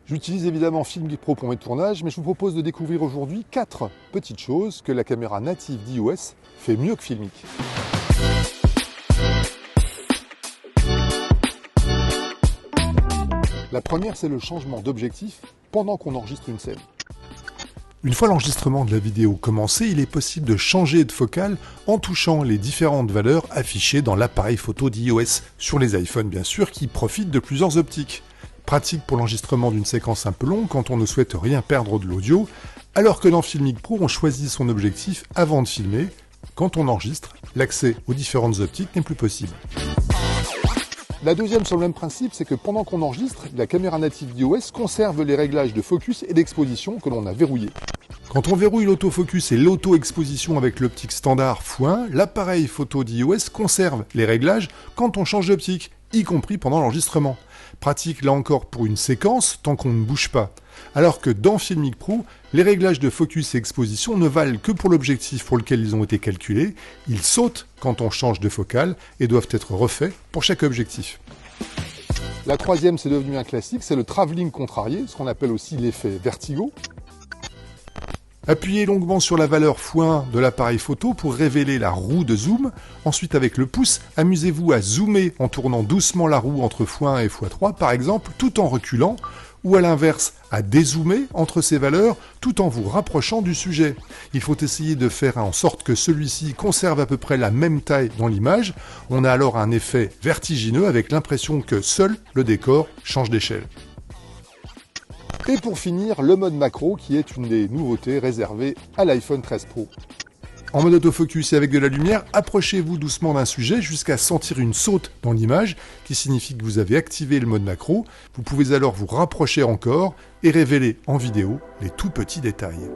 J'utilise évidemment Filmic Pro pour mes tournages, mais je vous propose de découvrir aujourd'hui 4 petites choses que la caméra native d'iOS fait mieux que Filmic. La première, c'est le changement d'objectif pendant qu'on enregistre une scène. Une fois l'enregistrement de la vidéo commencé, il est possible de changer de focale en touchant les différentes valeurs affichées dans l'appareil photo d'iOS, sur les iPhones bien sûr, qui profitent de plusieurs optiques. Pratique pour l'enregistrement d'une séquence un peu longue quand on ne souhaite rien perdre de l'audio, alors que dans Filmic Pro, on choisit son objectif avant de filmer. Quand on enregistre, l'accès aux différentes optiques n'est plus possible. La deuxième sur le même principe, c'est que pendant qu'on enregistre, la caméra native d'iOS conserve les réglages de focus et d'exposition que l'on a verrouillés. Quand on verrouille l'autofocus et l'auto-exposition avec l'optique standard x1, l'appareil photo d'iOS conserve les réglages quand on change d'optique, y compris pendant l'enregistrement. Pratique là encore pour une séquence tant qu'on ne bouge pas. Alors que dans Filmic Pro, les réglages de focus et exposition ne valent que pour l'objectif pour lequel ils ont été calculés, ils sautent quand on change de focale et doivent être refaits pour chaque objectif. La troisième, c'est devenu un classique, c'est le travelling contrarié, ce qu'on appelle aussi l'effet vertigo. Appuyez longuement sur la valeur x1 de l'appareil photo pour révéler la roue de zoom. Ensuite, avec le pouce, amusez-vous à zoomer en tournant doucement la roue entre x1 et x3, par exemple, tout en reculant, ou à l'inverse, à dézoomer entre ces valeurs, tout en vous rapprochant du sujet. Il faut essayer de faire en sorte que celui-ci conserve à peu près la même taille dans l'image. On a alors un effet vertigineux avec l'impression que seul le décor change d'échelle. Et pour finir, le mode macro qui est une des nouveautés réservées à l'iPhone 13 Pro. En mode autofocus et avec de la lumière, approchez-vous doucement d'un sujet jusqu'à sentir une saute dans l'image, qui signifie que vous avez activé le mode macro. Vous pouvez alors vous rapprocher encore et révéler en vidéo les tout petits détails.